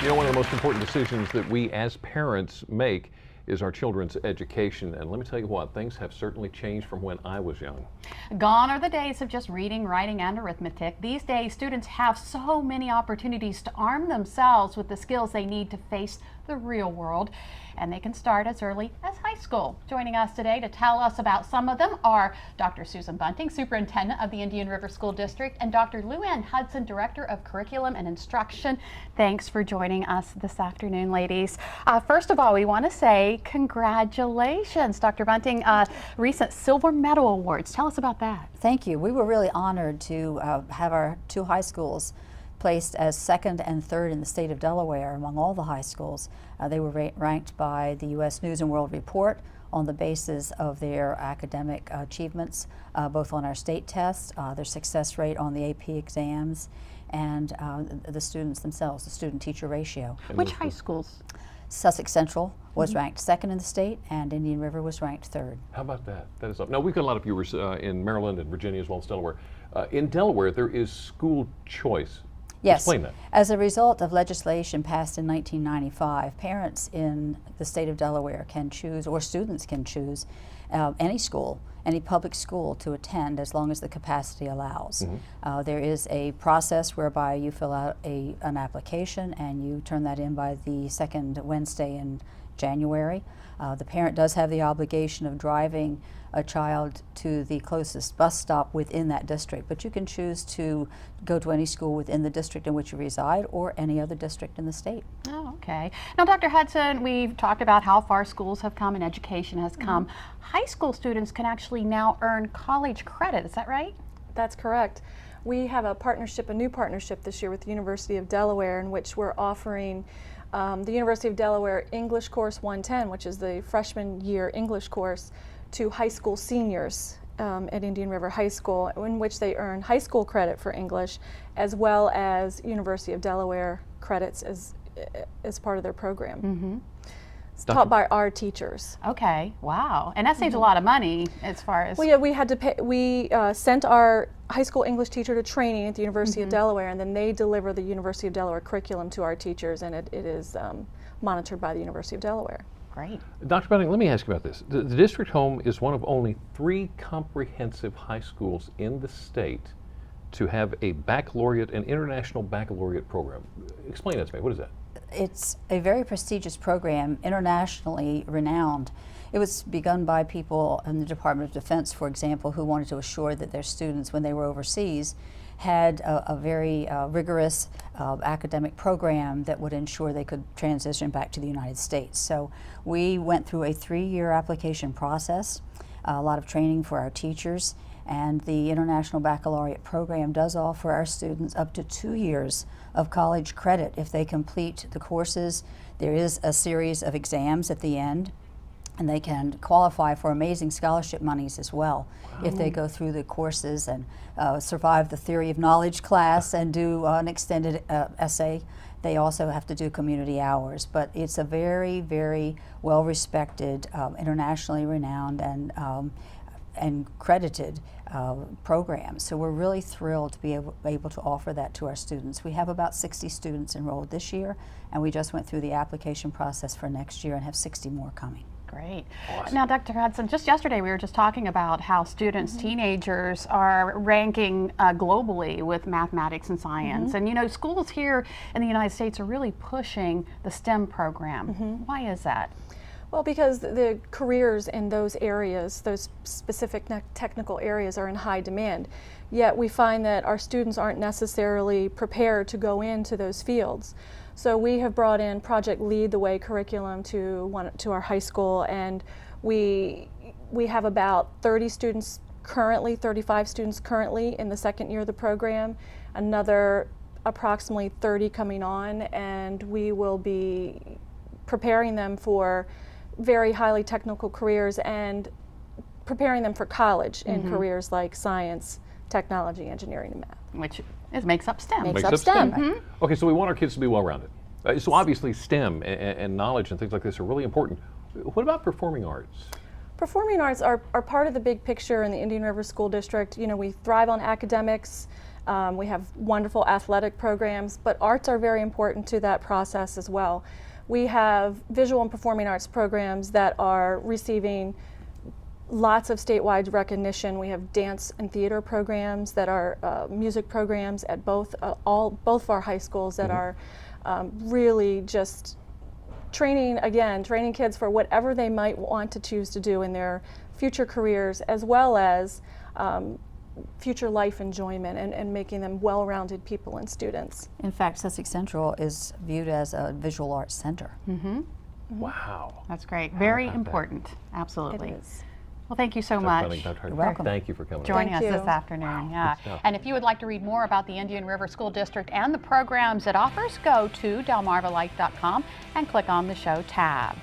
You know, one of the most important decisions that we as parents make is our children's education. And let me tell you what, things have certainly changed from when I was young. Gone are the days of just reading, writing, and arithmetic. These days, students have so many opportunities to arm themselves with the skills they need to face the real world. And they can start as early as high school. Joining us today to tell us about some of them are Dr. Susan Bunting, Superintendent of the Indian River School District, and Dr. Lou Ann Hudson, Director of Curriculum and Instruction. Thanks for joining us this afternoon, ladies. First of all, we want to say congratulations, Dr. Bunting, recent Silver Medal Awards. Tell us about that. Thank you. We were really honored to have our two high schools placed as second and third in the state of Delaware among all the high schools. They were ranked by the U.S. News and World Report on the basis of their academic achievements, both on our state tests, their success rate on the AP exams, and the students themselves, the student-teacher ratio. Which high schools? Sussex Central was ranked second in the state, and Indian River was ranked third. How about that? That is up. Now, we've got a lot of viewers in Maryland and Virginia as well as Delaware. In Delaware, there is school choice. Yes. Explain that. As a result of legislation passed in 1995, parents in the state of Delaware can choose, or students can choose, any school, any public school to attend as long as the capacity allows. There is a process whereby you fill out an application and you turn that in by the second Wednesday in January. The parent does have the obligation of driving a child to the closest bus stop within that district, but you can choose to go to any school within the district in which you reside or any other district in the state. Oh, okay. Now, Dr. Hudson, we've talked about how far schools have come and education has come. High school students can actually now earn college credit, is that right? That's correct. We have a new partnership this year with the University of Delaware, in which we're offering the University of Delaware English Course 110, which is the freshman year English course, to high school seniors at Indian River High School, in which they earn high school credit for English, as well as University of Delaware credits as part of their program. It's taught by our teachers. Okay, wow. And that saves a lot of money as far as... Well, yeah, we had to pay, we sent our high school English teacher to training at the University of Delaware, and then they deliver the University of Delaware curriculum to our teachers, and it is monitored by the University of Delaware. Great. Dr. Bunting, let me ask you about this. The district home is one of only 3 comprehensive high schools in the state to have a baccalaureate, an international baccalaureate program. Explain that to me. What is that? It's a very prestigious program, internationally renowned. It was begun by people in the Department of Defense, for example, who wanted to assure that their students, when they were overseas, had a very rigorous academic program that would ensure they could transition back to the United States. So we went through a 3-year application process, a lot of training for our teachers, and the International Baccalaureate program does offer our students up to 2 years of college credit if they complete the courses. There is a series of exams at the end, and they can qualify for amazing scholarship monies as well if they go through the courses and survive the theory of knowledge class and do an extended essay. They also have to do community hours, but it's a very, very well-respected, internationally renowned and credited program. So we're really thrilled to be able to offer that to our students. We have about 60 students enrolled this year, and we just went through the application process for next year and have 60 more coming. Great. Awesome. Now, Dr. Hudson, just yesterday we were just talking about how students, teenagers are ranking globally with mathematics and science. And you know, schools here in the United States are really pushing the STEM program. Why is that? Well, because the careers in those areas, those specific technical areas, are in high demand. Yet we find that our students aren't necessarily prepared to go into those fields. So we have brought in Project Lead the Way curriculum to our high school, and we have about 30 students currently, 35 students currently in the second year of the program, another approximately 30 coming on, and we will be preparing them for very highly technical careers and preparing them for college in careers like science, technology, engineering, and math. Which makes up STEM. Makes up STEM. Right. Okay, so we want our kids to be well-rounded. So obviously STEM and knowledge and things like this are really important. What about performing arts? Performing arts are part of the big picture in the Indian River School District. You know, we thrive on academics. We have wonderful athletic programs, but arts are very important to that process as well. We have visual and performing arts programs that are receiving lots of statewide recognition. We have dance and theater programs that are music programs at both of our high schools that are really just training kids for whatever they might want to choose to do in their future careers, as well as future life enjoyment and making them well-rounded people and students. In fact, Sussex Central is viewed as a visual arts center. Wow. That's great. Very about that? important. Absolutely. It is. Well, thank you so Dr. much. Fleming, Dr. Hardy, welcome. Thank you for coming. Joining us Thank this you. afternoon. Yeah. Good stuff. And if you would like to read more about the Indian River School District and the programs it offers, go to delmarvalight.com and click on the show tab.